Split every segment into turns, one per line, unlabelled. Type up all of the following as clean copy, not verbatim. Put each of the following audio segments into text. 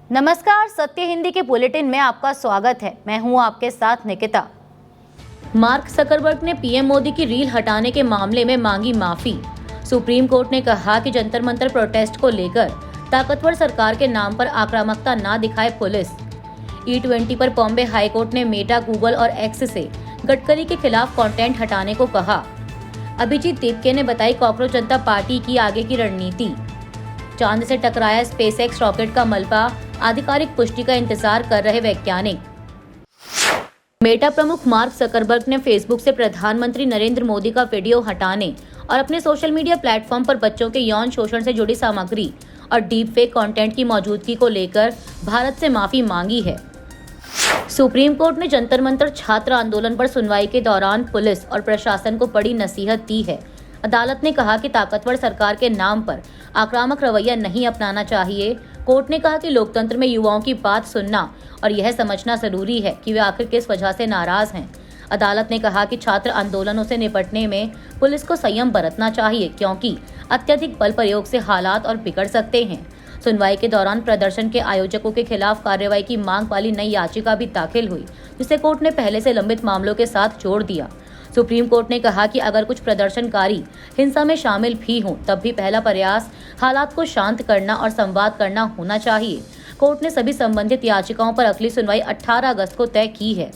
नमस्कार, सत्य हिंदी के बुलेटिन में आपका स्वागत है। मैं हूं आपके साथ निकिता। मार्क जकरबर्ग ने पीएम मोदी की रील हटाने के मामले में मांगी माफी। सुप्रीम कोर्ट ने कहा कि जंतर मंतर प्रोटेस्ट को लेकर ताकतवर सरकार के नाम पर आक्रामकता ना दिखाए पुलिस। E20 पर बॉम्बे हाई कोर्ट ने मेटा, गूगल और एक्स से गडकरी के खिलाफ कंटेंट हटाने को कहा। अभिजीत दीपके ने बताई कॉकरोच जनता पार्टी की आगे की रणनीति। चांद से टकराया स्पेसएक्स रॉकेट का मलबा, आधिकारिक पुष्टि का इंतजार कर रहे वैज्ञानिक। मेटा प्रमुख मार्क जकरबर्ग ने फेसबुक से प्रधानमंत्री नरेंद्र मोदी का वीडियो हटाने और अपने सोशल मीडिया प्लेटफॉर्म पर बच्चों के यौन शोषण से जुड़ी सामग्री और डीप फेक कंटेंट की मौजूदगी को लेकर भारत से माफी मांगी है। सुप्रीम कोर्ट ने जंतर मंतर छात्र आंदोलन पर सुनवाई के दौरान पुलिस और प्रशासन को बड़ी नसीहत दी है। अदालत ने कहा कि ताकतवर सरकार के नाम पर आक्रामक रवैया नहीं अपनाना चाहिए। कोर्ट ने कहा कि लोकतंत्र में युवाओं की बात सुनना और यह समझना जरूरी है कि वे आखिर किस वजह से नाराज हैं। अदालत ने कहा कि छात्र आंदोलनों से निपटने में पुलिस को संयम बरतना चाहिए, क्योंकि अत्यधिक बल प्रयोग से हालात और बिगड़ सकते हैं। सुनवाई के दौरान प्रदर्शन के आयोजकों के खिलाफ कार्रवाई की मांग वाली नई याचिका भी दाखिल हुई, जिसे कोर्ट ने पहले से लंबित मामलों के साथ जोड़ दिया। सुप्रीम कोर्ट ने कहा कि अगर कुछ प्रदर्शनकारी हिंसा में शामिल भी हों, तब भी पहला प्रयास हालात को शांत करना और संवाद करना होना चाहिए। कोर्ट ने सभी संबंधित याचिकाओं पर अगली सुनवाई 18 अगस्त को तय की है।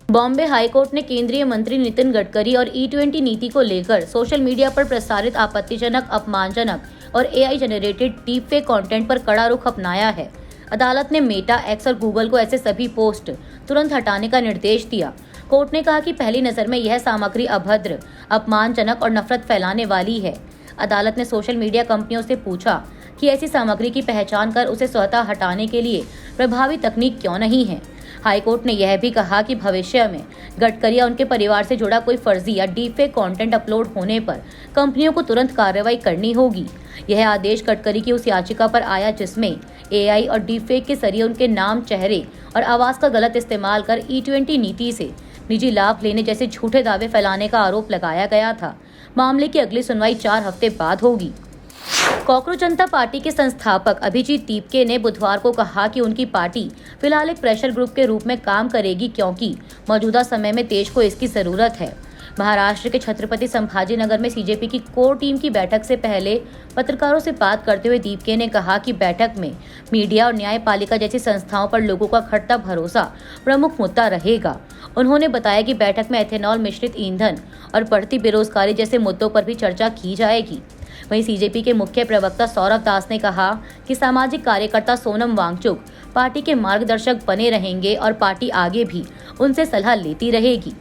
बॉम्बे हाई कोर्ट ने केंद्रीय मंत्री नितिन गडकरी और E20 नीति को लेकर सोशल मीडिया पर प्रसारित आपत्तिजनक, अपमानजनक और AI generated deep fake content पर कड़ा रुख अपनाया है। अदालत ने मेटा, एक्स और गूगल को ऐसे सभी पोस्ट तुरंत हटाने का निर्देश दिया। कोर्ट ने कहा कि पहली नज़र में यह सामग्री अभद्र, अपमानजनक और नफरत फैलाने वाली है। अदालत ने सोशल मीडिया कंपनियों से पूछा कि ऐसी सामग्री की पहचान कर उसे स्वतः हटाने के लिए प्रभावी तकनीक क्यों नहीं है। हाईकोर्ट ने यह भी कहा कि भविष्य में गडकरी या उनके परिवार से जुड़ा कोई फर्जी या डीपफेक कंटेंट अपलोड होने पर कंपनियों को तुरंत कार्रवाई करनी होगी। यह आदेश गडकरी की उस याचिका पर आया जिसमें AI और डीपफेक के जरिए उनके नाम, चेहरे और आवाज का गलत इस्तेमाल कर E20 नीति से निजी लाभ लेने जैसे झूठे दावे फैलाने का आरोप लगाया गया था। मामले की अगली सुनवाई 4 हफ्ते बाद होगी। कॉकरोच जनता पार्टी के संस्थापक अभिजीत दीपके ने बुधवार को कहा कि उनकी पार्टी फिलहाल एक प्रेशर ग्रुप के रूप में काम करेगी, क्योंकि मौजूदा समय में देश को इसकी जरूरत है। महाराष्ट्र के छत्रपति संभाजीनगर में CJP की कोर टीम की बैठक से पहले पत्रकारों से बात करते हुए दीपके ने कहा कि बैठक में मीडिया और न्यायपालिका जैसी संस्थाओं पर लोगों का घटता भरोसा प्रमुख मुद्दा रहेगा। उन्होंने बताया कि बैठक में एथेनॉल मिश्रित ईंधन और बढ़ती बेरोजगारी जैसे मुद्दों पर भी चर्चा की जाएगी। वहीं CJP के मुख्य प्रवक्ता सौरभ दास ने कहा कि सामाजिक कार्यकर्ता सोनम वांगचुक पार्टी के मार्गदर्शक बने रहेंगे और पार्टी आगे भी उनसे सलाह लेती रहेगी।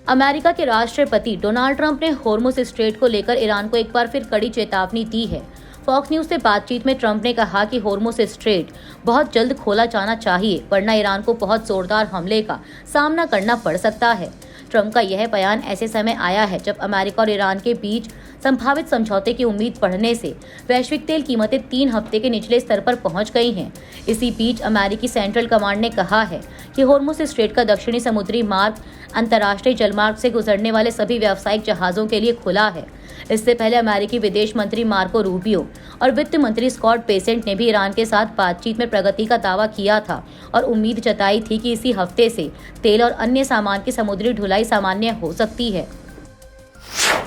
अमेरिका के राष्ट्रपति डोनाल्ड ट्रंप ने होर्मुज स्ट्रेट को लेकर ईरान को एक बार फिर कड़ी चेतावनी दी है। फॉक्स न्यूज से बातचीत में ट्रंप ने कहा कि होर्मुज स्ट्रेट बहुत जल्द खोला जाना चाहिए, वरना ईरान को बहुत जोरदार हमले का सामना करना पड़ सकता है। ट्रंप का यह बयान ऐसे समय आया है जब अमेरिका और ईरान के बीच संभावित समझौते की उम्मीद बढ़ने से वैश्विक तेल कीमतें 3 हफ्ते के निचले स्तर पर पहुंच गई हैं। इसी बीच अमेरिकी सेंट्रल कमांड ने कहा है कि होर्मुज स्ट्रेट का दक्षिणी समुद्री मार्ग अंतर्राष्ट्रीय जलमार्ग से गुजरने वाले सभी व्यावसायिक जहाजों के लिए खुला है। इससे पहले अमेरिकी विदेश मंत्री मार्को रूबियो और वित्त मंत्री स्कॉट बेसेंट ने भी ईरान के साथ बातचीत में प्रगति का दावा किया था और उम्मीद जताई थी कि इसी हफ्ते से तेल और अन्य सामान की समुद्री ढुलाई सामान्य हो सकती है।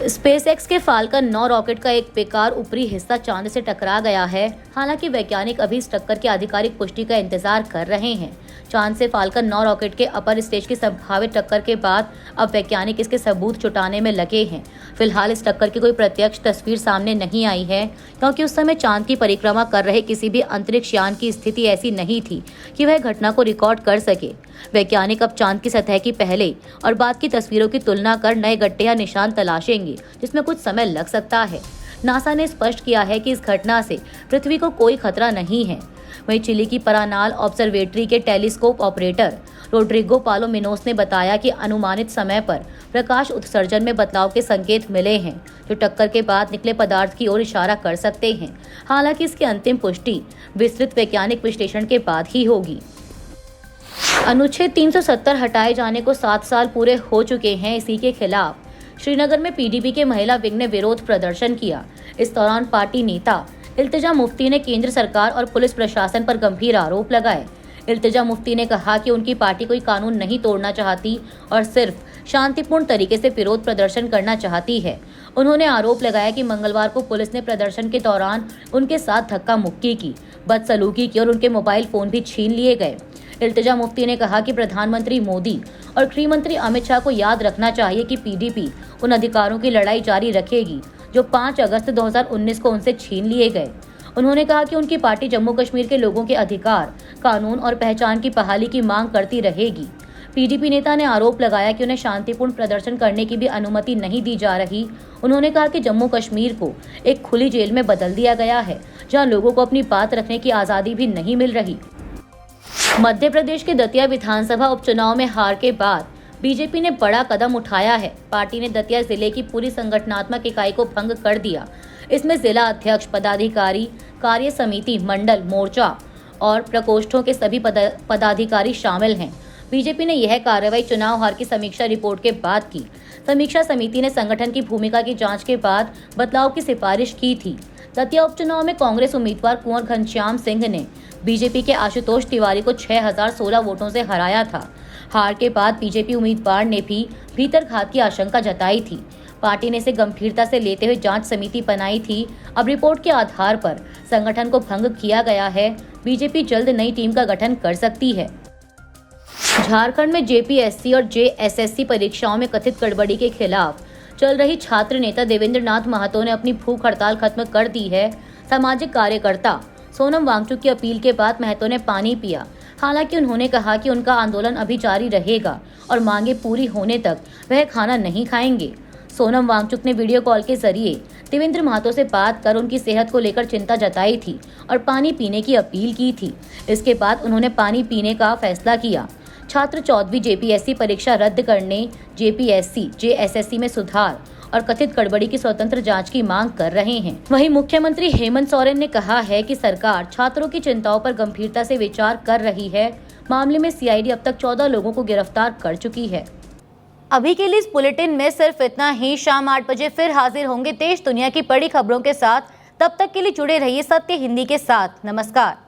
स्पेसएक्स के फाल्कन 9 रॉकेट का एक बेकार ऊपरी हिस्सा चांद से टकरा गया है। हालांकि वैज्ञानिक अभी इस टक्कर की आधिकारिक पुष्टि का इंतजार कर रहे हैं। चांद से फाल्कन 9 रॉकेट के अपर स्टेज की संभावित टक्कर के बाद अब वैज्ञानिक इसके सबूत जुटाने में लगे हैं। फिलहाल इस टक्कर की कोई प्रत्यक्ष तस्वीर सामने नहीं आई है, क्योंकि उस समय चांद की परिक्रमा कर रहे किसी भी अंतरिक्ष यान की स्थिति ऐसी नहीं थी कि वह घटना को रिकॉर्ड कर सके। वैज्ञानिक अब चांद की सतह की पहले और बाद की तस्वीरों की तुलना कर नए गड्ढे या निशान तलाशेंगे, जिसमें कुछ समय लग सकता है। नासा ने स्पष्ट किया है कि इस घटना से पृथ्वी को कोई खतरा नहीं है। वहीं चिली की परानाल ऑब्जर्वेटरी के टेलीस्कोप ऑपरेटर रोड्रिगो पालोमिनोस ने बताया कि अनुमानित समय पर प्रकाश उत्सर्जन में बदलाव के संकेत मिले हैं, जो टक्कर के बाद निकले पदार्थ की ओर इशारा कर सकते हैं। हालांकि इसकी अंतिम पुष्टि विस्तृत वैज्ञानिक विश्लेषण के बाद ही होगी। अनुच्छेद 370 हटाए जाने को 7 साल पूरे हो चुके हैं। इसी के खिलाफ श्रीनगर में PDP के महिला विंग ने विरोध प्रदर्शन किया। इस दौरान पार्टी नेता इल्तिजा मुफ्ती ने केंद्र सरकार और पुलिस प्रशासन पर गंभीर आरोप लगाए। इल्तिजा मुफ्ती ने कहा कि उनकी पार्टी कोई कानून नहीं तोड़ना चाहती और सिर्फ शांतिपूर्ण तरीके से विरोध प्रदर्शन करना चाहती है। उन्होंने आरोप लगाया कि मंगलवार को पुलिस ने प्रदर्शन के दौरान उनके साथ धक्का मुक्की की, बदसलूकी की और उनके मोबाइल फोन भी छीन लिए गए। इल्तिजा मुफ्ती ने कहा कि प्रधानमंत्री मोदी और गृह मंत्री अमित शाह को याद रखना चाहिए कि पीडीपी उन अधिकारों की लड़ाई जारी रखेगी जो 5 अगस्त 2019 को उनसे छीन लिए गए। उन्होंने कहा कि उनकी पार्टी जम्मू कश्मीर के लोगों के अधिकार, कानून और पहचान की बहाली की मांग करती रहेगी। पीडीपी नेता ने आरोप लगाया कि उन्हें शांतिपूर्ण प्रदर्शन करने की भी अनुमति नहीं दी जा रही। उन्होंने कहा कि जम्मू कश्मीर को एक खुली जेल में बदल दिया गया है, जहां लोगों को अपनी बात रखने की आज़ादी भी नहीं मिल रही। मध्य प्रदेश के दतिया विधानसभा उपचुनाव में हार के बाद बीजेपी ने बड़ा कदम उठाया है। पार्टी ने दतिया जिले की पूरी संगठनात्मक इकाई को भंग कर दिया। इसमें जिला अध्यक्ष, पदाधिकारी, कार्य समिति, मंडल, मोर्चा और प्रकोष्ठों के सभी पदाधिकारी शामिल हैं। बीजेपी ने यह कार्रवाई चुनाव हार की समीक्षा रिपोर्ट के बाद की। समीक्षा समिति ने संगठन की भूमिका की जांच के बाद बदलाव की सिफारिश की थी। दतिया उपचुनाव में कांग्रेस उम्मीदवार कुंवर घनश्याम सिंह ने बीजेपी के आशुतोष तिवारी को 6016 वोटों से हराया था। हार के बाद बीजेपी उम्मीदवार ने भी भीतरघात की आशंका जताई थी। पार्टी ने इसे गंभीरता से लेते हुए जांच समिति बनाई थी। अब रिपोर्ट के आधार पर संगठन को भंग किया गया है। बीजेपी जल्द नई टीम का गठन कर सकती है। झारखंड में जेपीएससी और जेएसएससी परीक्षाओं में कथित गड़बड़ी के खिलाफ चल रही छात्र नेता देवेंद्र नाथ महतो ने अपनी भूख हड़ताल खत्म कर दी है। सामाजिक कार्यकर्ता सोनम वांगचुक की अपील के बाद महतो ने पानी पिया। हालांकि उन्होंने कहा कि उनका आंदोलन अभी जारी रहेगा और मांगे पूरी होने तक वह खाना नहीं खाएंगे। सोनम वांगचुक ने वीडियो कॉल के जरिए देवेंद्र महतो से बात कर उनकी सेहत को लेकर चिंता जताई थी और पानी पीने की अपील की थी। इसके बाद उन्होंने पानी पीने का फैसला किया। छात्र 14वीं जेपीएससी परीक्षा रद्द करने, जेपीएससी, जेएसएससी में सुधार और कथित गड़बड़ी की स्वतंत्र जांच की मांग कर रहे हैं। वहीं मुख्यमंत्री हेमंत सोरेन ने कहा है कि सरकार छात्रों की चिंताओं पर गंभीरता से विचार कर रही है। मामले में सीआईडी अब तक 14 लोगों को गिरफ्तार कर चुकी है। अभी के लिए इस बुलेटिन में सिर्फ इतना ही। शाम 8 बजे फिर हाजिर होंगे देश दुनिया की बड़ी खबरों के साथ। तब तक के लिए जुड़े रहिए सत्य हिंदी के साथ। नमस्कार।